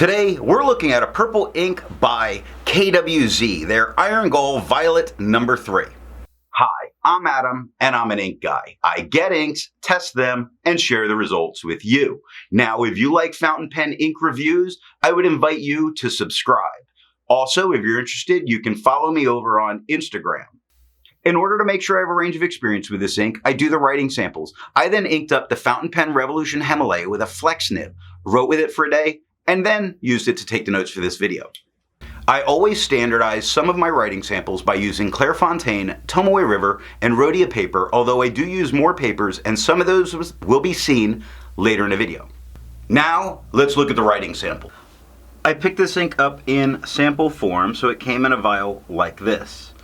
Today, we're looking at a purple ink by KWZ, their Iron Gall Violet number 3. Hi, I'm Adam, and I'm an ink guy. I get inks, test them, and share the results with you. Now, if you like fountain pen ink reviews, I would invite you to subscribe. Also, if you're interested, you can follow me over on Instagram. In order to make sure I have a range of experience with this ink, I do the writing samples. I then inked up the Fountain Pen Revolution Himalaya with a flex nib, wrote with it for a day, and then used it to take the notes for this video. I always standardize some of my writing samples by using Clairfontaine, Tomoe River, and Rhodia paper, although I do use more papers, and some of those will be seen later in the video. Now, let's look at the writing sample. I picked this ink up in sample form, so it came in a vial like this.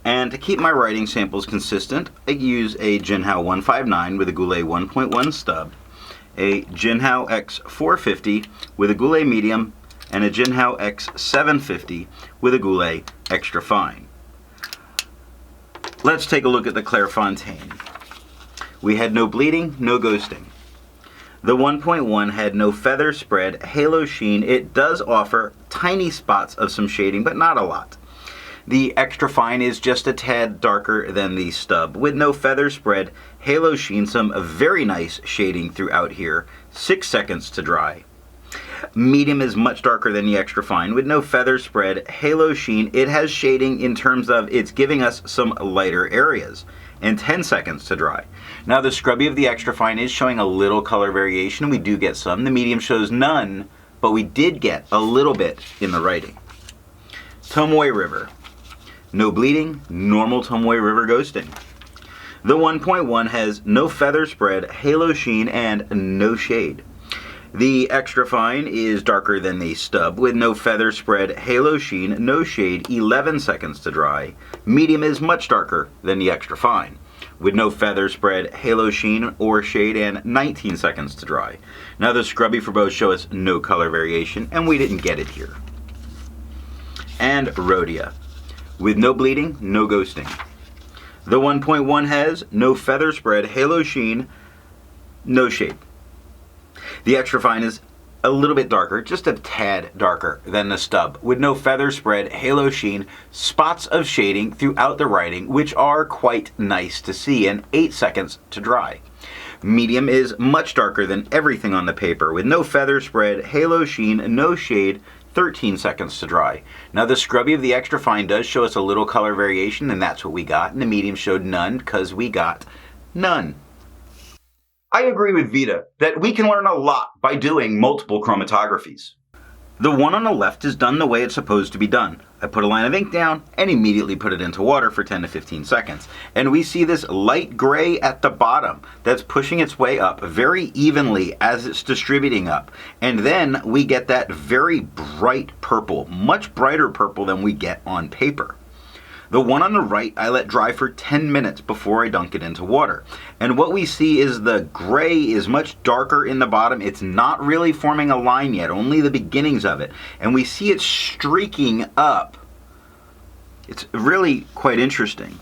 And to keep my writing samples consistent, I use a Jinhao 159 with a Goulet 1.1 stub, a Jinhao X450 with a Goulet medium, and a Jinhao X750 with a Goulet extra fine. Let's take a look at the Clairfontaine. We had no bleeding, no ghosting. The 1.1 had no feather spread, halo sheen. It does offer tiny spots of some shading, but not a lot. The extra fine is just a tad darker than the stub, with no feather spread, halo sheen, some very nice shading throughout here, 6 seconds to dry. Medium is much darker than the extra fine, with no feather spread, halo sheen. It has shading in terms of it's giving us some lighter areas, and 10 seconds to dry. Now the scrubby of the extra fine is showing a little color variation. We do get some. The medium shows none, but we did get a little bit in the writing. Tomoe River. No bleeding, normal Tomoe River ghosting. The 1.1 has no feather spread, halo sheen, and no shade. The extra fine is darker than the stub, with no feather spread, halo sheen, no shade, 11 seconds to dry. Medium is much darker than the extra fine, with no feather spread, halo sheen, or shade, and 19 seconds to dry. Now the scrubby for both show us no color variation, and we didn't get it here. And Rhodia, with no bleeding, no ghosting. The 1.1 has no feather spread, halo sheen, no shade. The extra fine is a little bit darker, just a tad darker than the stub, with no feather spread, halo sheen, spots of shading throughout the writing, which are quite nice to see, and 8 seconds to dry. Medium is much darker than everything on the paper, with no feather spread, halo sheen, no shade, 13 seconds to dry. Now the scrubby of the extra fine does show us a little color variation, and that's what we got, and the medium showed none because we got none. I agree with Vita that we can learn a lot by doing multiple chromatographies. The one on the left is done the way it's supposed to be done. I put a line of ink down and immediately put it into water for 10 to 15 seconds. And we see this light gray at the bottom that's pushing its way up very evenly as it's distributing up. And then we get that very bright purple, much brighter purple than we get on paper. The one on the right, I let dry for 10 minutes before I dunk it into water. And what we see is the gray is much darker in the bottom. It's not really forming a line yet, only the beginnings of it. And we see it streaking up. It's really quite interesting.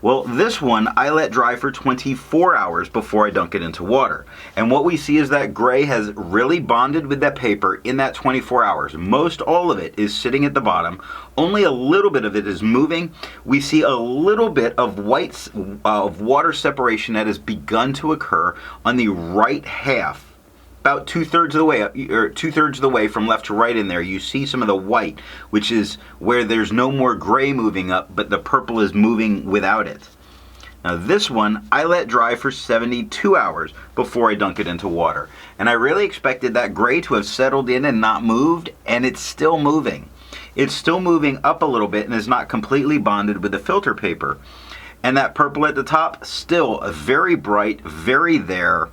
Well, this one I let dry for 24 hours before I dunk it into water. And what we see is that gray has really bonded with that paper in that 24 hours. Most all of it is sitting at the bottom. Only a little bit of it is moving. We see a little bit of of water separation that has begun to occur on the right half. About two-thirds of the way, or two-thirds of the way from left to right in there, you see some of the white, which is where there's no more gray moving up, but the purple is moving without it. Now this one, I let dry for 72 hours before I dunk it into water. And I really expected that gray to have settled in and not moved, and it's still moving. It's still moving up a little bit and is not completely bonded with the filter paper. And that purple at the top, still very bright, very there.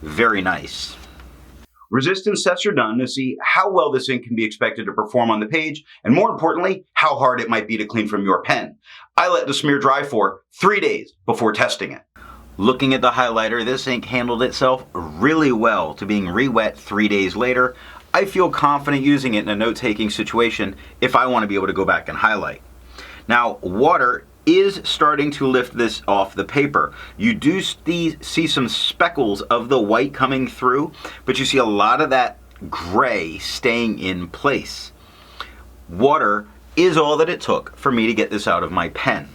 Very nice. Resistance tests are done to see how well this ink can be expected to perform on the page, and more importantly, how hard it might be to clean from your pen. I let the smear dry for 3 days before testing it. Looking at the highlighter, this ink handled itself really well to being re-wet 3 days later. I feel confident using it in a note-taking situation if I want to be able to go back and highlight. Now, water is starting to lift this off the paper. You do see some speckles of the white coming through, but you see a lot of that gray staying in place. Water is all that it took for me to get this out of my pen.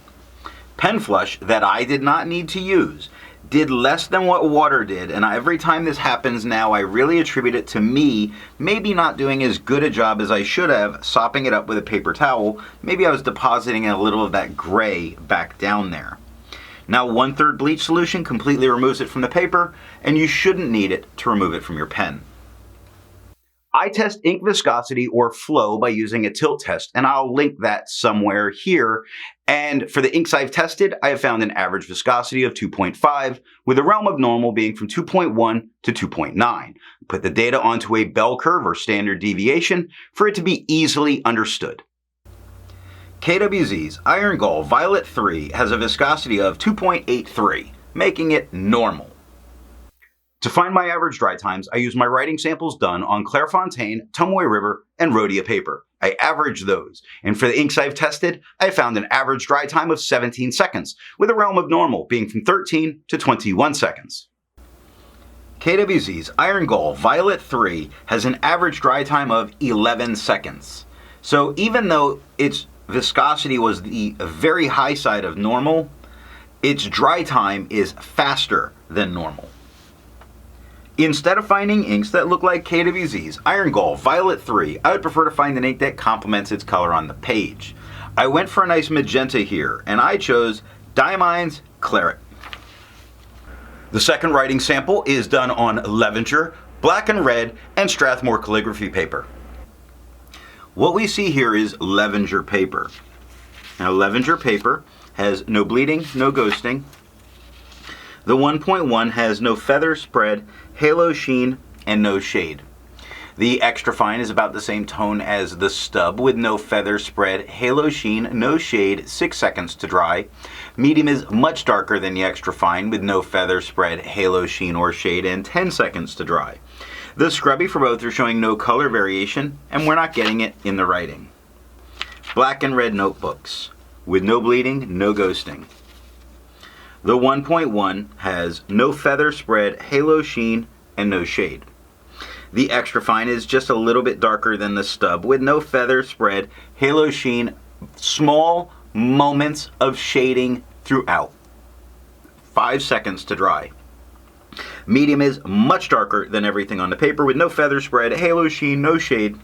Pen flush that I did not need to use did less than what water did, and every time this happens now, I really attribute it to me maybe not doing as good a job as I should have, sopping it up with a paper towel. Maybe I was depositing a little of that gray back down there. Now 1/3 bleach solution completely removes it from the paper, and you shouldn't need it to remove it from your pen. I test ink viscosity or flow by using a tilt test, and I'll link that somewhere here. And for the inks I've tested, I have found an average viscosity of 2.5, with the realm of normal being from 2.1 to 2.9. Put the data onto a bell curve or standard deviation for it to be easily understood. KWZ's Iron Gall Violet 3 has a viscosity of 2.83, making it normal. To find my average dry times, I use my writing samples done on Clairfontaine, Tomoe River, and Rhodia paper. I average those, and for the inks I've tested, I found an average dry time of 17 seconds, with a realm of normal being from 13 to 21 seconds. KWZ's Iron Gall Violet 3 has an average dry time of 11 seconds. So even though its viscosity was the very high side of normal, its dry time is faster than normal. Instead of finding inks that look like KWZ's Iron Gall Violet 3, I would prefer to find an ink that complements its color on the page. I went for a nice magenta here, and I chose Diamine Claret. The second writing sample is done on Levenger, black and red, and Strathmore calligraphy paper. What we see here is Levenger paper. Now Levenger paper has no bleeding, no ghosting. The 1.1 has no feather spread, halo sheen, and no shade. The extra fine is about the same tone as the stub with no feather spread, halo sheen, no shade, 6 seconds to dry. Medium is much darker than the extra fine with no feather spread, halo sheen, or shade, and 10 seconds to dry. The scrubby for both are showing no color variation, and we're not getting it in the writing. Black and red notebooks with no bleeding, no ghosting. The 1.1 has no feather spread, halo sheen, and no shade. The extra fine is just a little bit darker than the stub with no feather spread, halo sheen, small moments of shading throughout. 5 seconds to dry. Medium is much darker than everything on the paper with no feather spread, halo sheen, no shade.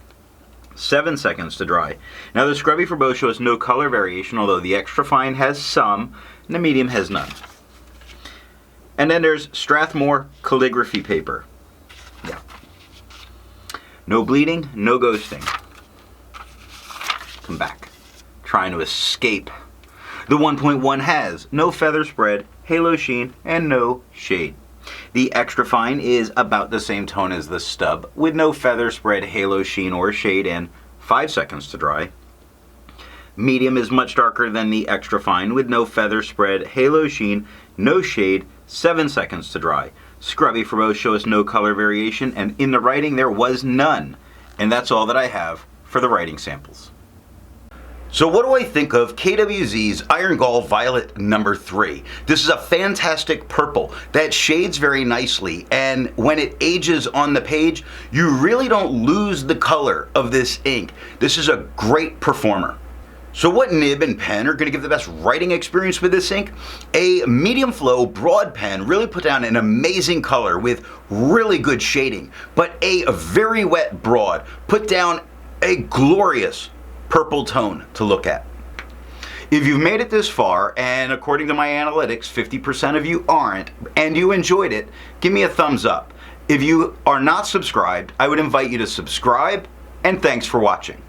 7 seconds to dry. Now the scrubby for both shows no color variation, although the extra fine has some, and the medium has none. And then there's Strathmore calligraphy paper. Yeah. No bleeding, no ghosting. Come back. Trying to escape. The 1.1 has no feather spread, halo sheen, and no shade. The extra fine is about the same tone as the stub, with no feather spread, halo sheen, or shade, and 5 seconds to dry. Medium is much darker than the extra fine, with no feather spread, halo sheen, no shade, 7 seconds to dry. Scrubby for both show us no color variation, and in the writing there was none. And that's all that I have for the writing samples. So what do I think of KWZ's Iron Gall Violet number 3? This is a fantastic purple that shades very nicely, and when it ages on the page, you really don't lose the color of this ink. This is a great performer. So what nib and pen are going to give the best writing experience with this ink? A medium flow broad pen really put down an amazing color with really good shading, but a very wet broad put down a glorious purple tone to look at. If you've made it this far, and according to my analytics, 50% of you aren't, and you enjoyed it, give me a thumbs up. If you are not subscribed, I would invite you to subscribe, and thanks for watching.